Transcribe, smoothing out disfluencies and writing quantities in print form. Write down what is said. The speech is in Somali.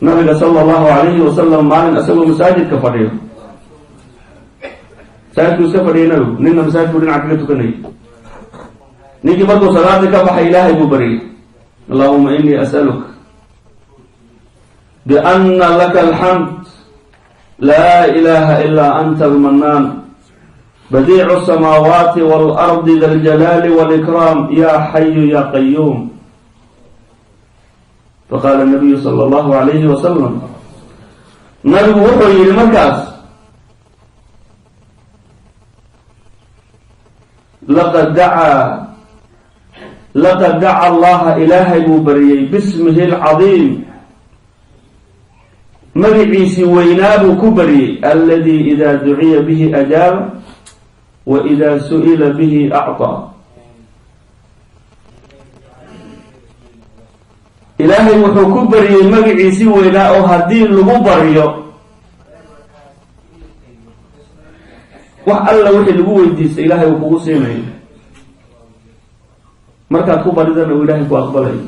nabiga sallallahu alayhi wasallam maalin asagoo masaajidka fadhiyo masaajidku iska fadhiyay nabigu ninna masaajidku dhinaca kaga tukanayay ninkii markuu salaadii ka baxay ilaahay buu baryay allahuma inii as'aluka bianna laka alxamd laa ilaha ilaa anta almanaan badiicu asamaawaati waalardi da aljalaali waalikraam yaa xayu yaa qayuum faqaala nabiyu sala allahu alayhi wasalam nabigu wuxuu yidhi markaas laqad daca allaha ilaahay buu baryay bismihi alcadiim magiciisii weynaa buu ku baryay alladii idaa duciya bihi ajaaba wa idaa su'ila bihi acطaa ilaahay wuxuu ku baryay magiciisii weynaa oo haddii lagu baryo wax alla wixii lagu weydiistay ilaahay uu kugu siinayo markaad ku baridana uu ilaahay ku aqbalayo